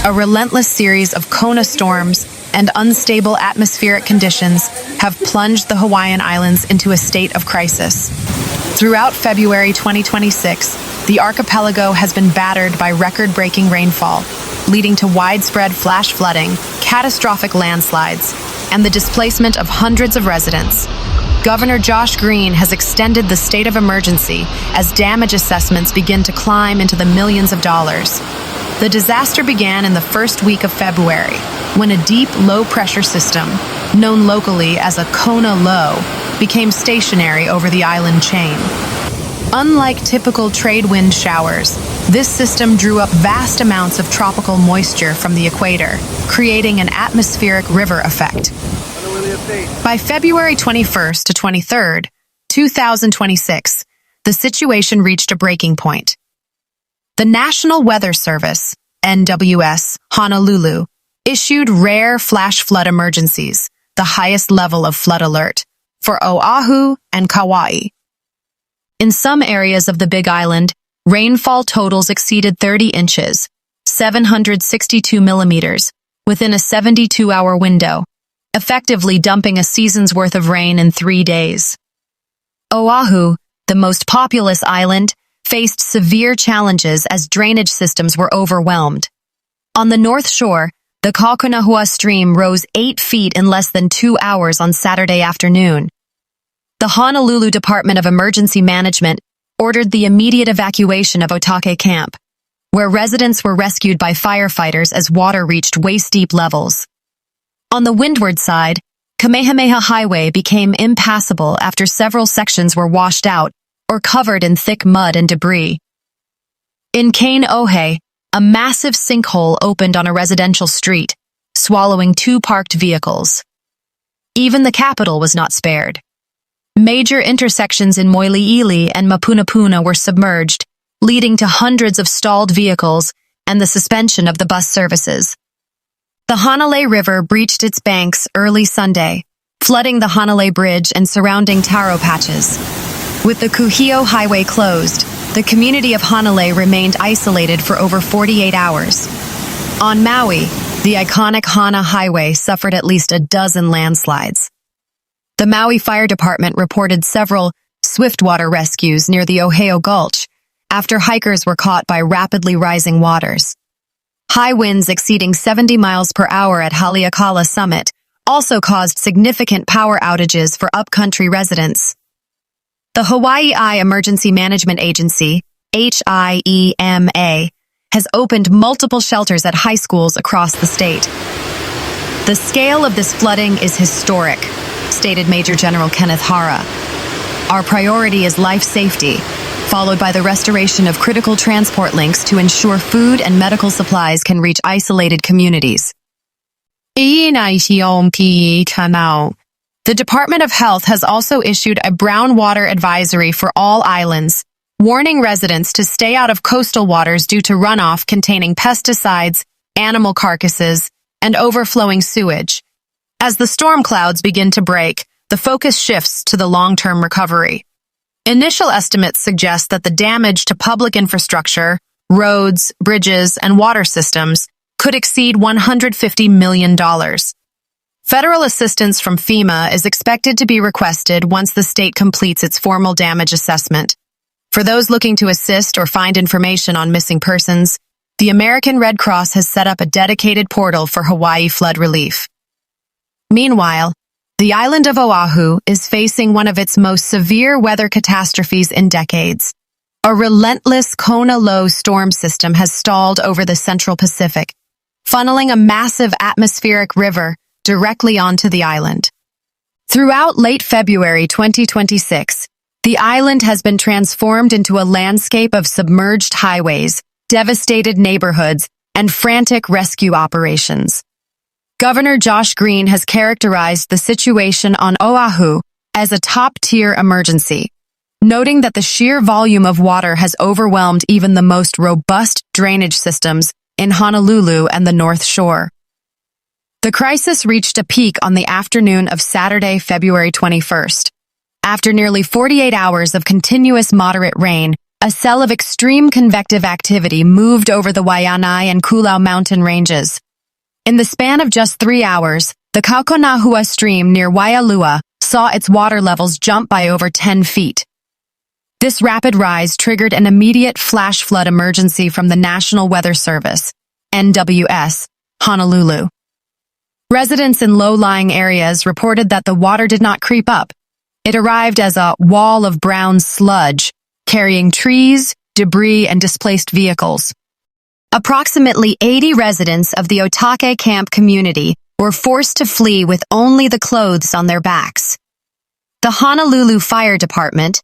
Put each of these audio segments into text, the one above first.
A relentless series of Kona storms and unstable atmospheric conditions have plunged the Hawaiian Islands into a state of crisis. Throughout February 2026, the archipelago has been battered by record-breaking rainfall, leading to widespread flash flooding, catastrophic landslides, and the displacement of hundreds of residents. Governor Josh Green has extended the state of emergency as damage assessments begin to climb into the millions of dollars. The disaster began in the first week of February, when a deep, low-pressure system, known locally as a Kona Low, became stationary over the island chain. Unlike typical trade wind showers, this system drew up vast amounts of tropical moisture from the equator, creating an atmospheric river effect. By February 21st to 23rd, 2026, the situation reached a breaking point. The National Weather Service, NWS, Honolulu, issued rare flash flood emergencies, the highest level of flood alert, for Oahu and Kaua'i. In some areas of the Big Island, rainfall totals exceeded 30 inches, 762 millimeters, within a 72-hour window, effectively dumping a season's worth of rain in 3 days. Oahu, the most populous island, faced severe challenges as drainage systems were overwhelmed. On the north shore, the Kaukonahua stream rose 8 feet in less than 2 hours on Saturday afternoon. The Honolulu Department of Emergency Management ordered the immediate evacuation of Otake Camp, where residents were rescued by firefighters as water reached waist-deep levels. On the Windward side, Kamehameha Highway became impassable after several sections were washed out or covered in thick mud and debris. In Kāneʻohe, a massive sinkhole opened on a residential street, swallowing 2 parked vehicles. Even the capital was not spared. Major intersections in Moiliili and Mapunapuna were submerged, leading to hundreds of stalled vehicles and the suspension of the bus services. The Hanalei River breached its banks early Sunday, flooding the Hanalei Bridge and surrounding taro patches. With the Kuhio Highway closed, the community of Hanalei remained isolated for over 48 hours. On Maui, the iconic Hana Highway suffered at least a dozen landslides. The Maui Fire Department reported several swiftwater rescues near the Ohio Gulch after hikers were caught by rapidly rising waters. High winds exceeding 70 miles per hour at Haleakala Summit also caused significant power outages for upcountry residents. The Hawaii Emergency Management Agency, HIEMA, has opened multiple shelters at high schools across the state. The scale of this flooding is historic, stated Major General Kenneth Hara. Our priority is life safety, followed by the restoration of critical transport links to ensure food and medical supplies can reach isolated communities. The Department of Health has also issued a brown water advisory for all islands, warning residents to stay out of coastal waters due to runoff containing pesticides, animal carcasses, and overflowing sewage. As the storm clouds begin to break, the focus shifts to the long-term recovery. Initial estimates suggest that the damage to public infrastructure, roads, bridges, and water systems could exceed $150 million. Federal assistance from FEMA is expected to be requested once the state completes its formal damage assessment. For those looking to assist or find information on missing persons, the American Red Cross has set up a dedicated portal for Hawaii flood relief. Meanwhile, the island of Oahu is facing one of its most severe weather catastrophes in decades. A relentless Kona Low storm system has stalled over the Central Pacific, funneling a massive atmospheric river directly onto the island. Throughout late February 2026, the island has been transformed into a landscape of submerged highways, devastated neighborhoods, and frantic rescue operations. Governor Josh Green has characterized the situation on Oahu as a top-tier emergency, noting that the sheer volume of water has overwhelmed even the most robust drainage systems in Honolulu and the North Shore. The crisis reached a peak on the afternoon of Saturday, February 21st. After nearly 48 hours of continuous moderate rain, a cell of extreme convective activity moved over the Waianae and Kūlau mountain ranges. In the span of just 3 hours, the Kaukonahua stream near Waialua saw its water levels jump by over 10 feet. This rapid rise triggered an immediate flash flood emergency from the National Weather Service, NWS, Honolulu. Residents in low-lying areas reported that the water did not creep up. It arrived as a wall of brown sludge, carrying trees, debris, and displaced vehicles. Approximately 80 residents of the Otake Camp community were forced to flee with only the clothes on their backs. The Honolulu Fire Department,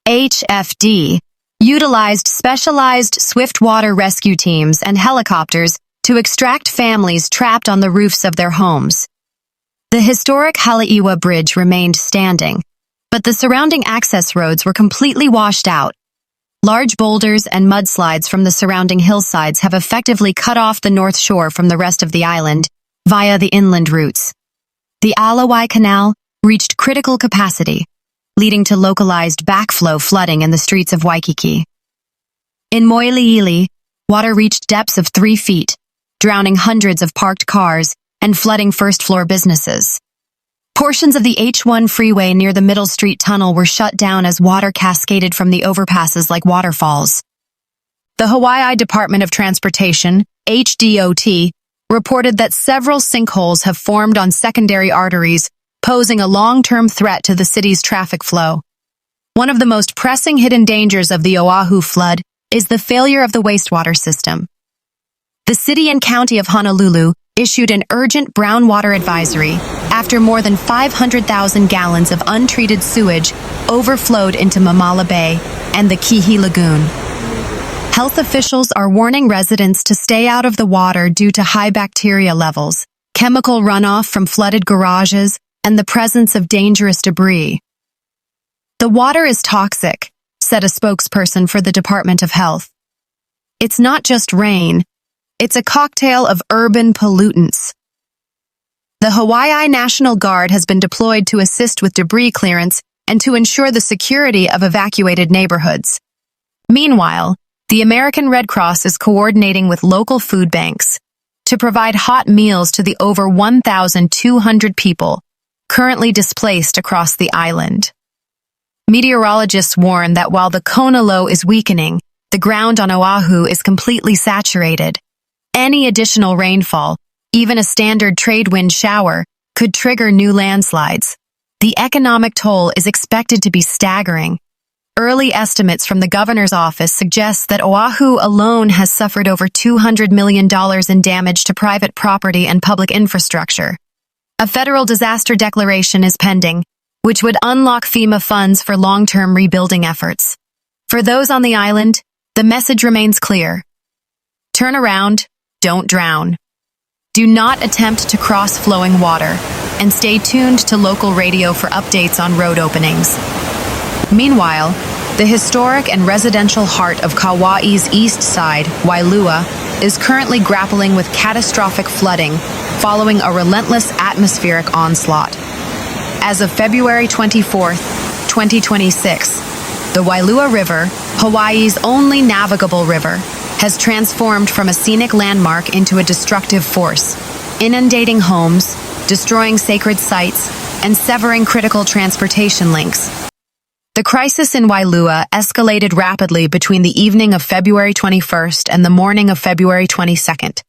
HFD, utilized specialized swift-water rescue teams and helicopters to extract families trapped on the roofs of their homes. The historic Haleiwa Bridge remained standing, but the surrounding access roads were completely washed out. Large boulders and mudslides from the surrounding hillsides have effectively cut off the north shore from the rest of the island via the inland routes. The Alawai Canal reached critical capacity, leading to localized backflow flooding in the streets of Waikiki. In Moiliili, water reached depths of 3 feet, drowning hundreds of parked cars and flooding first-floor businesses. Portions of the H-1 Freeway near the Middle Street Tunnel were shut down as water cascaded from the overpasses like waterfalls. The Hawaiʻi Department of Transportation, HDOT, reported that several sinkholes have formed on secondary arteries, posing a long-term threat to the city's traffic flow. One of the most pressing hidden dangers of the Oahu flood is the failure of the wastewater system. The city and county of Honolulu issued an urgent brown water advisory after more than 500,000 gallons of untreated sewage overflowed into Mamala Bay and the Kihi Lagoon. Health officials are warning residents to stay out of the water due to high bacteria levels, chemical runoff from flooded garages, and the presence of dangerous debris. The water is toxic, said a spokesperson for the Department of Health. It's not just rain, it's a cocktail of urban pollutants. The Hawaiʻi National Guard has been deployed to assist with debris clearance and to ensure the security of evacuated neighborhoods. Meanwhile, the American Red Cross is coordinating with local food banks to provide hot meals to the over 1,200 people currently displaced across the island. Meteorologists warn that while the Kona Low is weakening, the ground on Oahu is completely saturated. Any additional rainfall, even a standard trade wind shower, could trigger new landslides. The economic toll is expected to be staggering. Early estimates from the governor's office suggest that Oahu alone has suffered over $200 million in damage to private property and public infrastructure. A federal disaster declaration is pending, which would unlock FEMA funds for long-term rebuilding efforts. For those on the island, the message remains clear. Turn around, don't drown. Do not attempt to cross flowing water, and stay tuned to local radio for updates on road openings. Meanwhile, the historic and residential heart of Kaua'i's east side, Wailua, is currently grappling with catastrophic flooding following a relentless atmospheric onslaught. As of February 24, 2026, the Wailua River, Hawaii's only navigable river, has transformed from a scenic landmark into a destructive force, inundating homes, destroying sacred sites, and severing critical transportation links. The crisis in Wailua escalated rapidly between the evening of February 21st and the morning of February 22nd.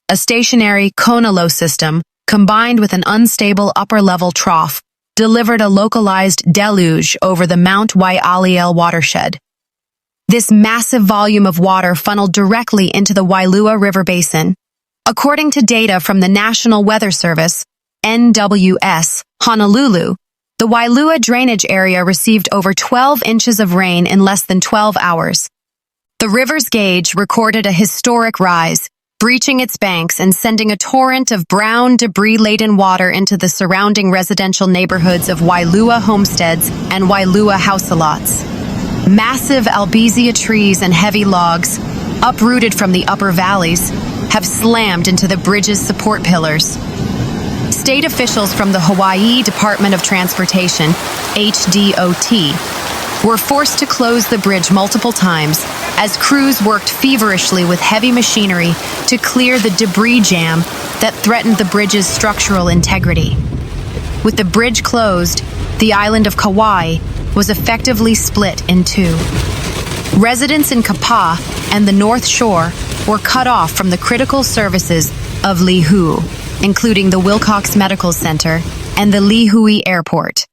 A stationary Kona Low system, combined with an unstable upper-level trough, delivered a localized deluge over the Mount Waialua watershed. This massive volume of water funneled directly into the Wailua River Basin. According to data from the National Weather Service, NWS, Honolulu, the Wailua drainage area received over 12 inches of rain in less than 12 hours. The river's gauge recorded a historic rise, breaching its banks and sending a torrent of brown, debris-laden water into the surrounding residential neighborhoods of Wailua Homesteads and Wailua Houselots. Massive albizia trees and heavy logs, uprooted from the upper valleys, have slammed into the bridge's support pillars. State officials from the Hawaii Department of Transportation, HDOT, were forced to close the bridge multiple times as crews worked feverishly with heavy machinery to clear the debris jam that threatened the bridge's structural integrity. With the bridge closed, the island of Kaua'i was effectively split in two. Residents in Kapa and the North Shore were cut off from the critical services of Lihu, including the Wilcox Medical Center and the Lihui Airport.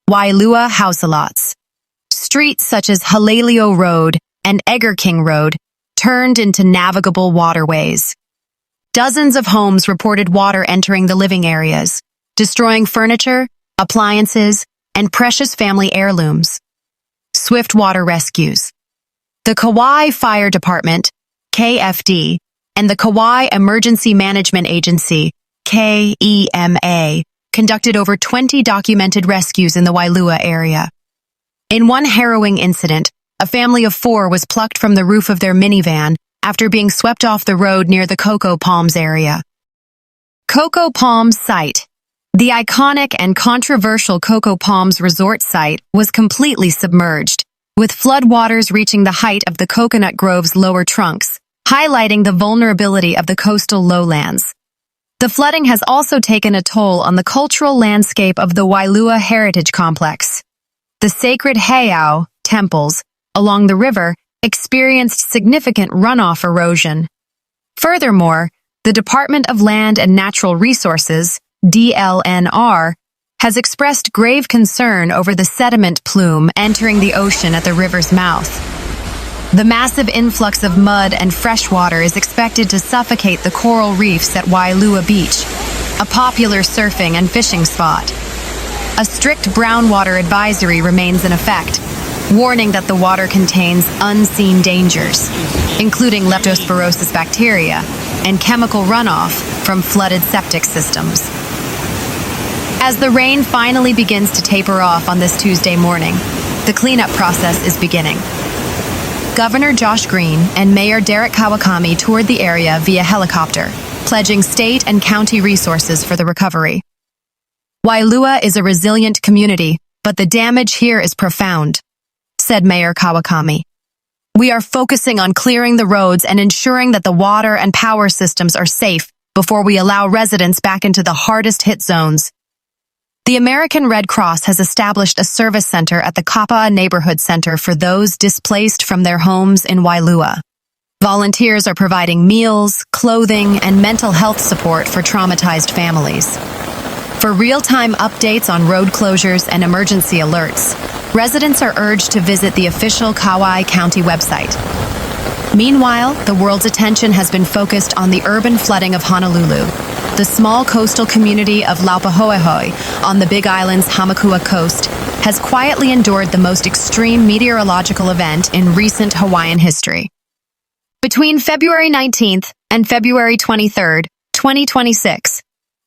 Wailua Houselots. Streets such as Halaleo Road and Egger King Road turned into navigable waterways. Dozens of homes reported water entering the living areas, destroying furniture, appliances, and precious family heirlooms. Swift water rescues. The Kauai Fire Department, KFD, and the Kauai Emergency Management Agency, KEMA, conducted over 20 documented rescues in the Wailua area. In one harrowing incident, a family of 4 was plucked from the roof of their minivan after being swept off the road near the Cocoa Palms area. Cocoa Palms Site. The iconic and controversial Cocoa Palms resort site was completely submerged, with floodwaters reaching the height of the coconut grove's lower trunks, highlighting the vulnerability of the coastal lowlands. The flooding has also taken a toll on the cultural landscape of the Wailua Heritage Complex. The sacred heiau temples along the river experienced significant runoff erosion. Furthermore, the Department of Land and Natural Resources, DLNR, has expressed grave concern over the sediment plume entering the ocean at the river's mouth. The massive influx of mud and fresh water is expected to suffocate the coral reefs at Wailua Beach, a popular surfing and fishing spot. A strict brownwater advisory remains in effect, warning that the water contains unseen dangers, including leptospirosis bacteria and chemical runoff from flooded septic systems. As the rain finally begins to taper off on this Tuesday morning, the cleanup process is beginning. Governor Josh Green and Mayor Derek Kawakami toured the area via helicopter, pledging state and county resources for the recovery. Wailua is a resilient community, but the damage here is profound, said Mayor Kawakami. We are focusing on clearing the roads and ensuring that the water and power systems are safe before we allow residents back into the hardest hit zones. The American Red Cross has established a service center at the Kapa Neighborhood Center for those displaced from their homes in Wailua. Volunteers are providing meals, clothing, and mental health support for traumatized families. For real-time updates on road closures and emergency alerts, residents are urged to visit the official Kauai County website. Meanwhile, the world's attention has been focused on the urban flooding of Honolulu. The small coastal community of Laupahoehoe on the Big Island's Hamakua coast has quietly endured the most extreme meteorological event in recent Hawaiian history. Between February 19th and February 23rd, 2026,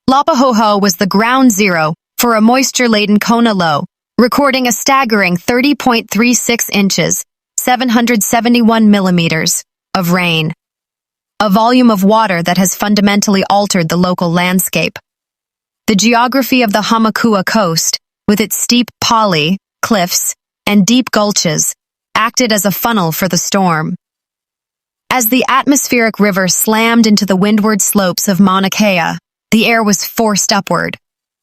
Laupahoehoe was the ground zero for a moisture-laden Kona Low, recording a staggering 30.36 inches, 771 millimeters, of rain. A volume of water that has fundamentally altered the local landscape. The geography of the Hamakua coast, with its steep pali, cliffs, and deep gulches, acted as a funnel for the storm. As the atmospheric river slammed into the windward slopes of Mauna Kea, the air was forced upward,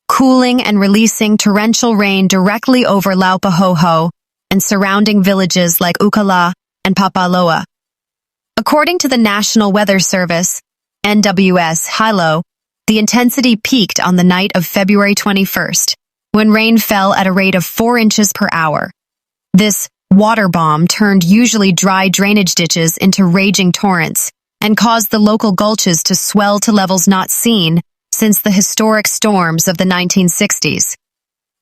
cooling and releasing torrential rain directly over Laupahoehoe and surrounding villages like Ukala and Papaloa. According to the National Weather Service, NWS Hilo, the intensity peaked on the night of February 21st, when rain fell at a rate of 4 inches per hour. This water bomb turned usually dry drainage ditches into raging torrents and caused the local gulches to swell to levels not seen since the historic storms of the 1960s.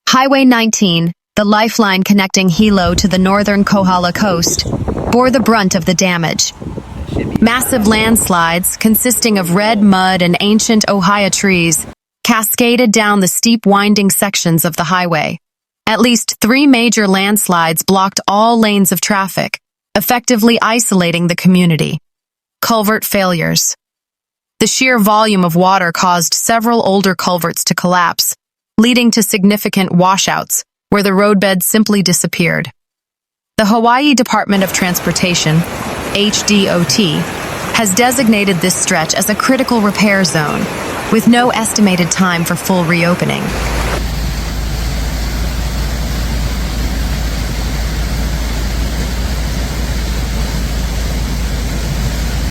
Highway 19, the lifeline connecting Hilo to the northern Kohala coast, bore the brunt of the damage. Massive landslides, consisting of red mud and ancient ohia trees, cascaded down the steep winding sections of the highway. At least 3 major landslides blocked all lanes of traffic, effectively isolating the community. Culvert failures. The sheer volume of water caused several older culverts to collapse, leading to significant washouts, where the roadbed simply disappeared. The Hawaii Department of Transportation, HDOT, has designated this stretch as a critical repair zone, with no estimated time for full reopening.